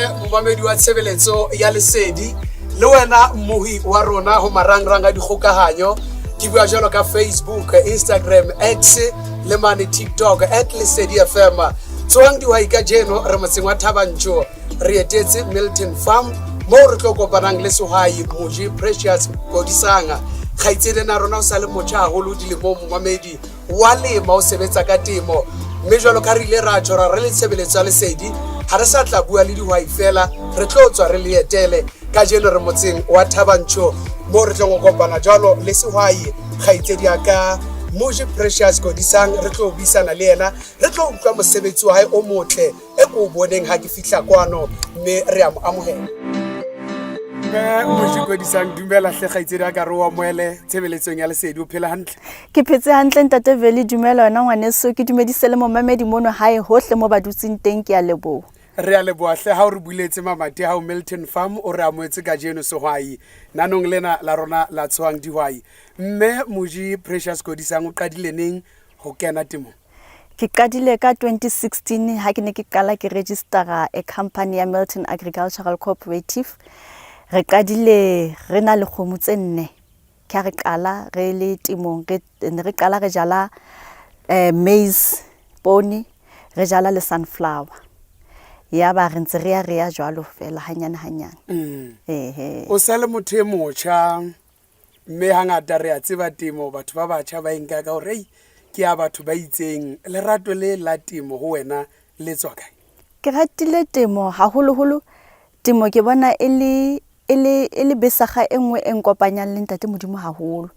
momamedi wa tshebeletso ya Lesedi le wena mmohi wa rona ho marangrang a dikgokahanyo ke bua jwalo ka Facebook, Instagram, X le mane TikTok @Lesedi FM. Tswang dihwai ka jeno re motseng wa Thabantsho re etetse Milton Farm mo re tlo kopanang le sehwai Moji Precious Godisang. Khaitsele na rona o sa le motjha haholo dilemo momamedi wa lema o sebetsa ka temo mme jwalo ka re ile ra tjora re le tshebeletso ya Lesedi ha re sa tla bua le dihwai fela re tlo tswa re le etele ka jeno re motseng wa Thabantsho mo re tlo kopana jwalo le sehwai khaitsedi ya ka Moji Precious Godisang. Re tlo buisana le yena re tlo utlwa mosebetsi wa hae o motle e ko boneng ha ke fihla kwano mme re a mo amohela. Moji Godisang dumela hle khaitsedi ya ka re wa moele tshebeletsong ya Lesedi o phela hantle? Ke phetse hantle ntate Veli, dumela wena ngwaneso, ke dumedise le momamedi mono hae hohle mo ba dutseng teng, ke a leboha. Re a leboha hle ha o re buletse mamati ha o Milton Farm o re amoetse ka jeno sehwai nanong lena la rona la tshwang dihwai. Mme Moji Precious Godisang o qadile neng ho kena temong? Ke qadile ka 2016 ha ke ne ke qala ke registera a company ya Milton Agricultural Cooperative. Re qadile re na le kgomo tse 4 ka re qala re le temong re qala re jala maize, pone, re jala le sunflower. Ya ba re ntse re ya jwalo fela hanyane. O sa le motho e motjha mme hangata re a tseba temo batho ba batjha ba enka ka hore ke ya batho ba itseng. Lerato le la temo ho wena le tswa kae? Ke ratile temo haholoholo. Temo ke bona e le besaga e nngwe e nkopanyang le ntate Modimo haholo.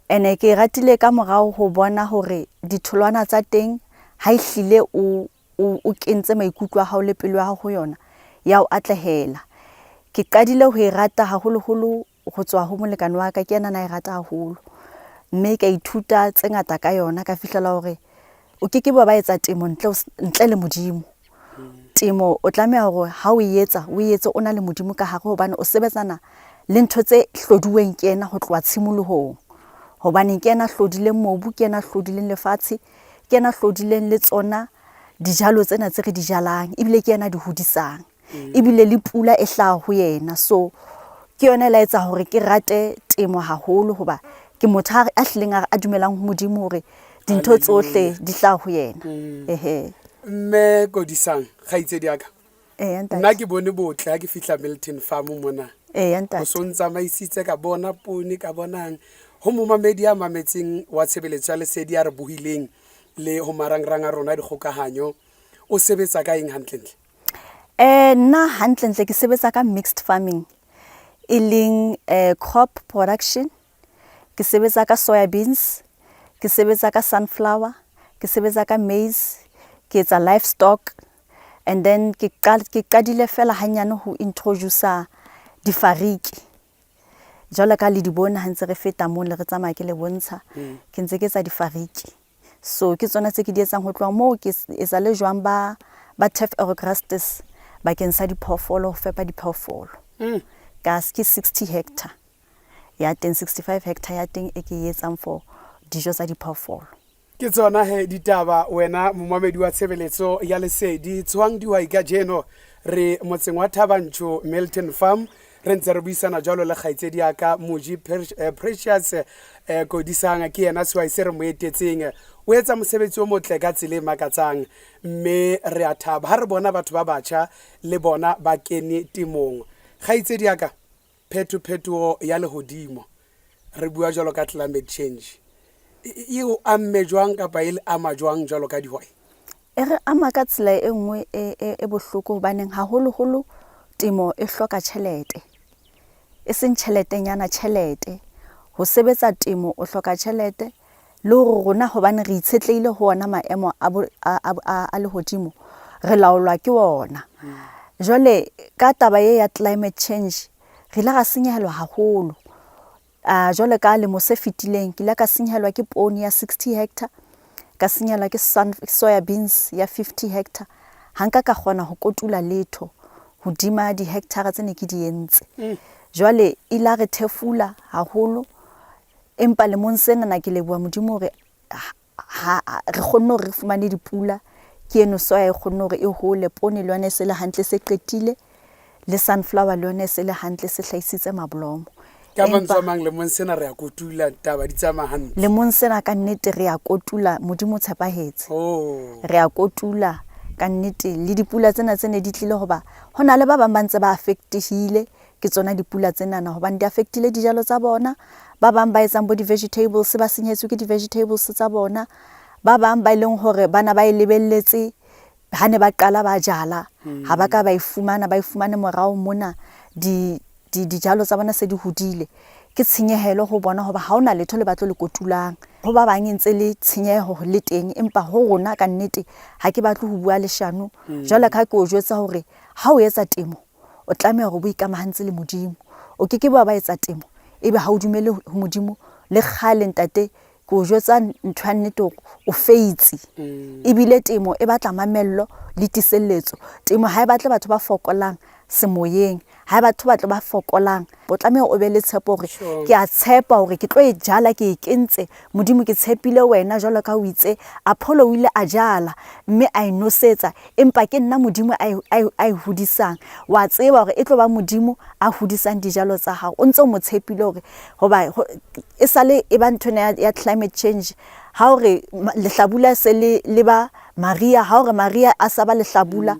Ene ke ratile ka morao ho bona hore ditholwana tsa teng ha ihlile o kentse maikutlo a hao le pelo ya hao ho yona ya o atlehela. Ke qadile ho e rata haholoholo ho tswa ho molekane wa ka, ke yena na e rata haholo mme ka ithuta tse ngata ka yona ka fihlela hore o ke ba etsa temo ntle le Modimo. Temo o tlameha hore ha o etse o na le Modimo ka hare hobane o sebetsana le ntho tse hlodiweng ke yena ho tloha tshimolohong, hobane ke yena hlodileng mobu, ke yena hlodileng lefatshe, ke yena hlodileng le tsona dijalo tsena tse re di jalang, ebile ke yena di hodisang, ebile le pula e hlaha ho yena. So ke yona la etsa hore ke rate temo haholo hoba ke motho a hlileng a dumelang ho Modimo hore dintho tsohle di hlaha ho yena. Mme Godisang khaitsedi ya ka, ntate. Nna ke bone botle ha ke fihla Milton Farm mona. Ntate. Ho so ntsamaisitse ka bona pone ka bonang ho momamedi a mametseng wa tshebeletso ya Lesedi ya re buhileng le ho marangrang a rona dikgokahanyo. O sebetsa ka eng hantlentle? Nna hantlentle ke sebetsa ka mixed farming, e leng crop production. Ke sebetsa ka soya beans, ke sebetsa ka sunflower, ke sebetsa ka maize, ke etsa livestock, and then ke qadile fela hanyane ho introduce difariki. Jwalo ka le di bona ha ntse re feta mo le re tsamaya ke le bontsha, ke ntse ke etsa difariki. So ke tsona tse ke di etsang ho tloha moo ke etsa le jwang ba turf Erograstes bakeng sa diphoofolo, ho fepa diphoofolo. Ka ke 60 hectare ya teng, 65 hectare ya teng e ke etsang for dijo tsa diphoofolo. Ke tsona he ditaba wena momamedi wa tshebeletso ya Lesedi. Tswang dihwai ka jeno re motseng wa Thabantsho Milton Farm re ntse re buisana jwalo le khaitsedi ya ka Moji Precious Godisang. Ke yena sehwai se re mo etetseng, o etsa mosebetsi o motle ka tsela e makatsang mme re a thaba ha re bona batho ba batjha le bona ba kene temong. Khaitsedi ya ka, phetoho ya lehodimo, re bua jwalo ka climate change, e o amme jwang kapa e le ama jwang jwalo ka dihwai? E re ama ka tsela e nngwe e bohloko hobaneng haholoholo temo e hloka tjhelete, e seng tjheletenyana, tjhelete. Ho sebetsa temo o hloka tjhelete, le hore rona hobane re itshetlehile ho ona maemo a lehodimo, re laolwa ke ona. Jwale ka taba ya climate change re la ra senyehelwa haholo. Jwale ka lemo se fetileng ke la ka senyehelwa ke pone ya 60 hectare, ka senyehelwa ke soya beans ya 50 hectare. Hanka ka kgona ho kotula letho hodima di hectare tse ne ke di entse. Jwale ila re thefula haholo, empa lemong sena na ke leboha Modimo hore re kgonne hore re fumane dipula ke eno soya e kgonne hore e hole, poone le yona e se le hantle se qetile, le sunflower le yona e se le hantle se hlahisitse mabolomo. Ka mantswe a mang lemong sena re a kotula, taba di tsamaya hantle. Lemong sena ka nnete re a kotula, Modimo o tshepahetse. Re a kotula ka nnete, le dipula tsena tse ne di tlile hoba ho na le ba bang ba ntse ba affectehile ke tsona dipula tsenana hobane di affectile dijalo tsa bona. Ba bang ba etsang bo di-vegetables ba senyetswe ke di-vegetables tsa bona. Ba bang ba ileng hore bana ba e lebelletse ha ne ba qala ba jala, ha ba ka ba ifumane morao mona dijalo tsa bona se di hodile. Ke tshenyehelo ho bona hoba ha ona letho le batlo le kotulang. Ho ba bang ntse le tshenyeho le teng, empa ho rona ka nnete ha ke batle ho bua leshano. Jwale ka ke o jwetsa hore ha o etsa temo o tlameha hore bo ikamahantse le Modimo. O ke ke ba etsa temo ebe ha o dumele ho Modimo le kgale ntate ke o jwetsa ntho ya nnete o feitsi. Ebile temo e batla mamello le tiselletso. Temo ha e batle batho ba fokolang semoyeng, ha batho ba tlo ba fokolang. O tlameha o be le tshepo hore ke a tshepa hore ke tlo e jala ke e kentse. Modimo ke tshepile wena jwalo ka o itse Apollo o ile a jala mme a inosetsa, empa ke nna Modimo a hodisang. Wa tseba hore e tlo ba Modimo a hodisang dijalo tsa hao. O ntse o mo tshepile hore hoba e sale e ba ntho ya climate change. Ha hore lehlabula se le ba Maria, ha hore Maria a sa ba lehlabula,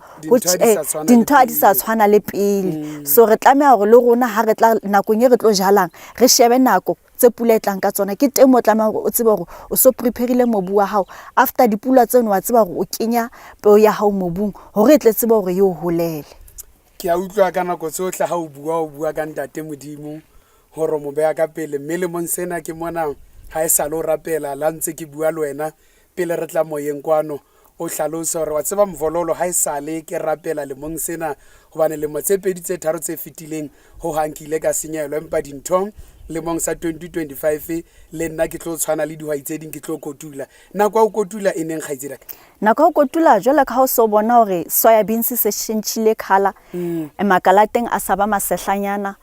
dintho ha di sa tshwana le pele. So re tlameha hore le rona ha re tla nakong e re tlo jalang, re shebe nako tse pula e tlang ka tsona. Ke teng mo tlameha hore o tsebe hore o so prepareile mobu wa hao. After dipula tseno wa tseba hore o kenya peo ya hao mobung hore e tle tsebe hore yo holele. Ke a utlwa ka nako tsohle ha o bua ka ntate Modimo hore mo beha ka pele. Mme lemong sena ke mona ha e sa lo rapela la ntse ke bua le wena pele re tla moyeng kwano. O hlalosa hore wa tseba Mvololo ha e sale ke rapela lemong sena hobane lemo tse 2 tse 3 tse fetileng ho hankile ka senyaelo, empa dintho lemong sa 2025 le nna ke tlo tshwana le dihwai tse ding ke tlo kotula. Nako ya ho kotula e neng kgaitsedi ka? Nako ya ho kotula jwale ka ha o so bona hore soya beans se tjhentjhile color, makala a teng a sa ba masehlanyana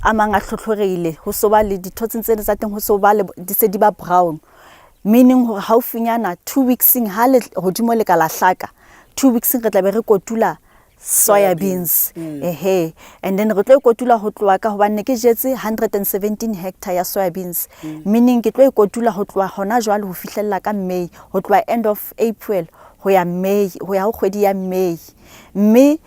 a mang a hlohlorehile, ho so ba le dithotse tse tsa teng ho so ba le di se di ba brown. Meaning hore haufinyana 2 weeksing ha le hodimo le ka la hlaka 2 weeksing re tla be re kotula soya beans. And then re tlo kotula ho tloha ka hobane ke jetse 117 hectare ya soya beans. Meaning ke tlo kotula ho tloha hona jwale ho fihlella ka May, ho tloha end of April ho ya May, ho ya ho kgwedi ya May. Mme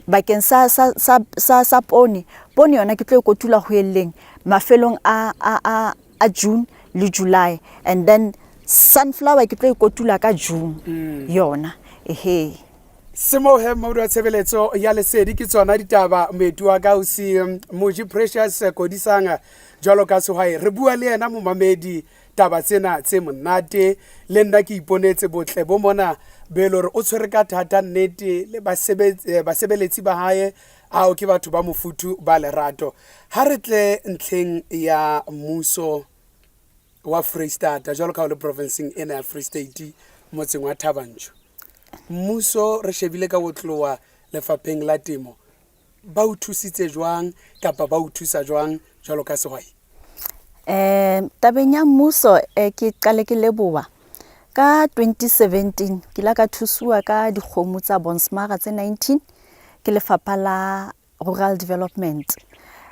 bakeng sa poone yona ke tlo kotula ho yelleng mafelong a June le July, and then sunflower ke tlo kotula ka June yona. Semo he mo wa tshebeletso ya Lesedi ke tsona ditaba medu wa ka o si Moji Precious Kodisanga jwalo ka sehwai. Re bua le yena momamedi taba tsena tse monate, le nna ke iponetse botle bo mona belo re o tshwere ka thata nnete le basebeletsi ba hae ao ke batho ba mofutu ba lerato. Ha re tle ntlheng ya mmuso wa Freestata jwalo ka le provinceng ena ya Free State motseng wa Thabanchu, mmuso re shebile ka botloa lefapheng la temo ba o thusitse jwang kapa ba o thusa jwang jwalo ka sehwai? Tabeng ya mmuso ke qale ke leboha ka 2017 ke la ka thusuwa ka dikgomo tsa Bonsmara tse 19 ke lefapha la Rural Development.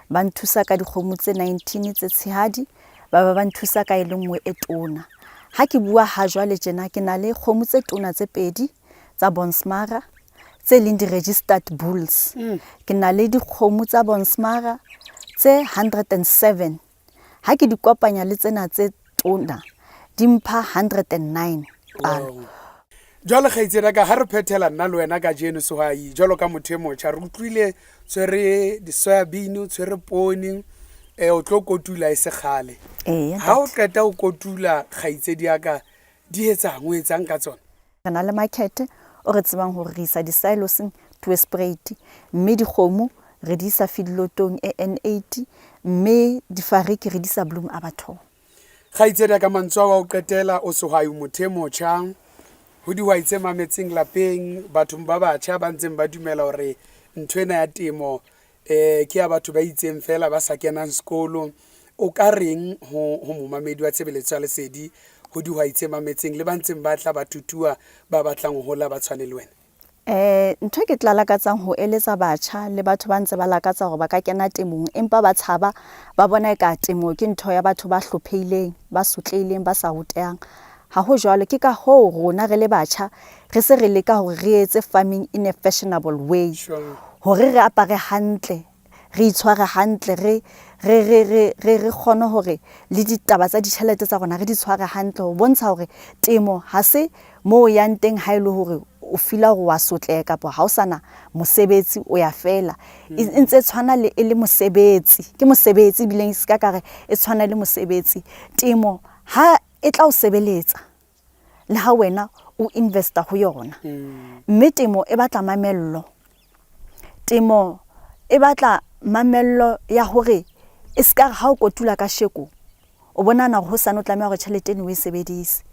Ba nthusa ka dikgomo tse 19 tse tshehadi, ba nthusa ka ile nngwe e tona. Ha ke bua ha jwale tjena ke na le kgomo tse tona tse 2 tsa Bonsmara tse leng di-registered bulls. Ke na le dikgomo tsa Bonsmara tse 107. Ha ke di kopanya le tsena tse tona di mpha 109 palo. Jwale kgaitsedi ka ha re phethela nna le wena ka jeno sehwai jwalo ka motho e motjha, re utlwile tshwere di-soya bean, tshwere poone, o tlo kotula e se kgale. Ha o qeta o kotula kgaitsedi ya ka di etsang o etsang ka tsona? Re na le market o re tsebang hore re isa di-silos to Esprit, mme dikgomo re di isa feedlotong e N80, mme difariki re di isa Bloem Abattoir. Kgaitsedi ka mantswe wa o qetela o sehwai motho e motjha ho dihwai tse mametseng lapeng, batho ba batjha ba ntseng ba dumela hore ntho ena ya temo ke ya batho ba itseng fela ba sa kenang sekolo. O ka reng ho momamedi wa tshebeletso ya Lesedi ho dihwai tse mametseng le ba ntseng ba tla ba tutua ba batlang ho hola ba tshwane le wena? Ntho ke tla lakatsang ho eletsa batjha le batho ba ntse ba lakatsa hore ba ka kena temong empa ba tshaba ba bona eka temo ke ntho ya batho ba hlopheileng ba sotlehileng ba sa rutehang. Ha ho jwalo ke ka ho rona re le batjha re se re leka hore re etse farming in a fashionable way, hore re apare hantle, re itshware hantle, re kgone hore le ditaba tsa ditjhelete tsa rona re di tshware hantle ho bontsha hore temo ha se mo yang teng ha ile hore o fila hore wa sotleha kapa ha o sana mosebetsi o ya fela. E ntse tshwana le e le mosebetsi, ke mosebetsi bileng se ka kare e tshwana le mosebetsi. Temo ha e tla o sebeletsa le ha wena o investa ho yona. Mme temo e batla mamello. Temo e batla mamello ya hore e ska ha o kotula ka sheko o bonana ho sana o tlameha hore tjhelete ene o e sebedise.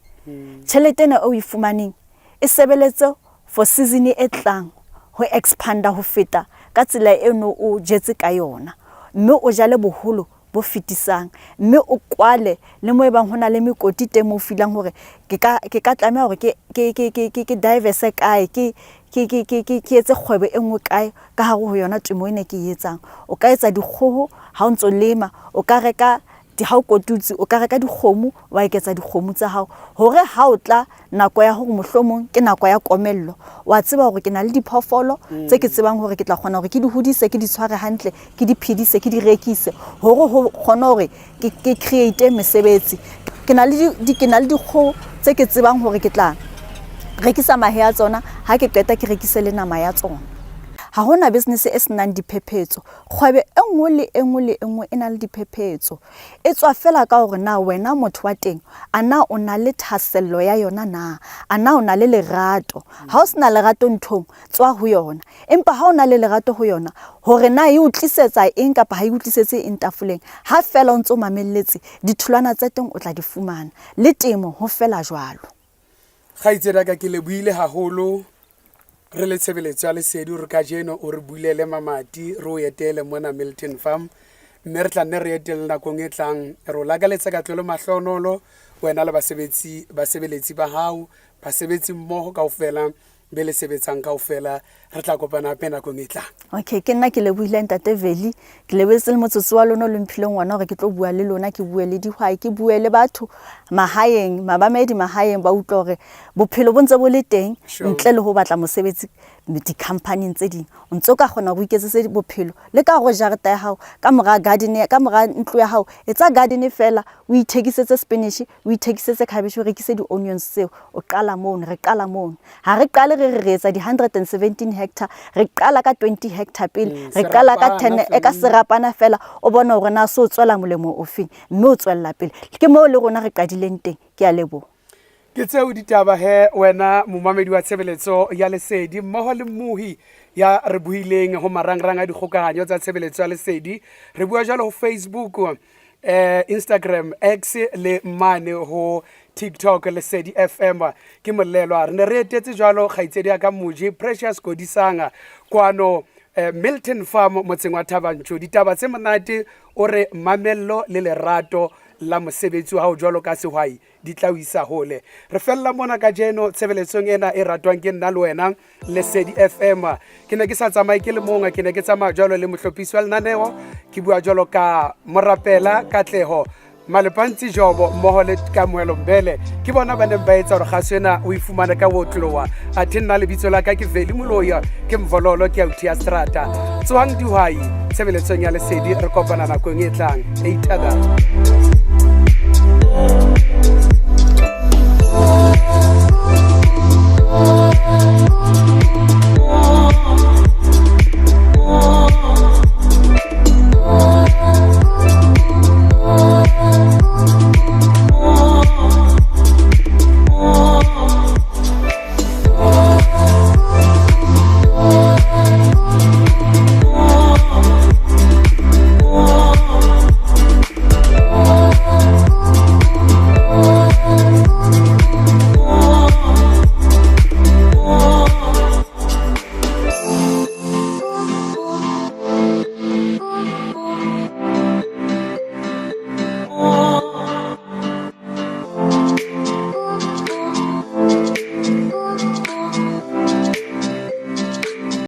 Tjhelete ena o e fumaneng e sebeletse for season e tlang ho expanda ho feta ka tsela eno o jetse ka yona, mme o jale boholo bo fitisang, mme o kwale le mo ebang hona le mekoti teng mo filang hore ke ka tlameha hore ke diverse kae ke etse kgwebo e nngwe kae ka hare ho yona temo ene ke etsang. O ka etsa dikgoho ha o ntso lema, o ka reka ha o kotutsi o ka reka dikgomo wa eketsa dikgomo tsa hao hore ha o tla nako ya hore mohlomong ke nako ya komello wa tseba hore ke na le diphoofolo tse ke tsebang hore ke tla kgona hore ke di hodise, ke di tshware hantle, ke di phedise, ke di rekise hore ho kgona hore ke create mesebetsi. Ke na le dikgoho tse ke tsebang hore ke tla rekisa mahe a tsona ha ke qeta ke rekise le nama ya tsona. Ha hona business e senang diphephetso. Kgwebe enngwe le enngwe e na le diphephetso. E tswa fela ka hore na wena motho wa teng ana o na le thasello ya yona na, ana o na le lerato. Ha o sena lerato nthong tswa ho yona, empa ha o na le lerato ho yona hore na e utlisetsa eng kapa ha e utlisetse eng tafoleng, ha fela o ntso mamelletse ditholwana tsa teng o tla di fumana. Le temo ho fela jwalo. Kgaitsedi ka ke le buile haholo re le tshebeletso ya Lesedi re ka jeno o re bulele mamati re o etele mona Milton Farm, mme re tla nne re etele nakong e tlang re o lakaletsa ka tlolo mahlonolo wena le basebeletsi ba hao, basebetsi mmoho kaofela be le sebetsang kaofela. Re tla kopana hape nakong e tlang. Okay, ke nna ke le buile Ntate Veli, ke le bese le motsotso wa lona le mphileng ngwana hore ke tlo bua le lona, ke bue le dihwai, ke bue le batho mahaeng, mabamedi mahaeng ba utlwa hore bophelo bo ntse bo le teng ntle le ho batla mosebetsi di-company tse ding. O ntse o ka kgona ho iketsetse bophelo le ka go jareta ya hao, ka mora garden, ka mora ntlo ya hao, etsa garden fela, o ithekisetse spinach, o ithekisetse cabbage, o rekise di-onions tseo. O qala mono, re qala mono. Ha re qale re etsa di-117 hectare, re qala ka 20 hectare pele, re qala ka 10 eka serapana fela, o bona hore na so tswela molemo ofeng, mme o tswella pele. Ke mo le rona re qadileng teng. Ke a leboha. Ke tseo ditaba he wena momamedi wa tshebeletso ya Lesedi mmoho le mmuhi ya re buileng ho marangrang a dikgokahanyo tsa tshebeletso ya Lesedi. Re bua jalo ho Facebook, Instagram, X le mane ho TikTok Lesedi FM. Ke molelwa re ne re etetse jalo kgaitsedi ya ka Moji Precious Godisanga kwano Milton Farm motseng wa Thabanchu. Ditaba tse monate o re mamello le lerato la mosebetsi wa hao jwalo ka sehwai di tla o isa hole. Re fella mona ka jeno tshebeletsong ena e ratwang ke nna le wena Lesedi FM. Ke ne ke sa tsamaye ke le monga, ke ne ke tsamaya jwalo le mohlophisi wa lenaneo, ke bua jwalo ka morapela Katleho Malepantsi Jobo mmoho le Kamohelo Mbele. Ke bona ba neng ba etsa hore kgaso ena o ifumane ka wotlowa. Athe nna lebitso la ka ke Veli Moloya, ke Mvololo, ke Autia Strata. Tswang dihwai tshebeletsong ya Lesedi, re kopana nakong e tlang. Eitada.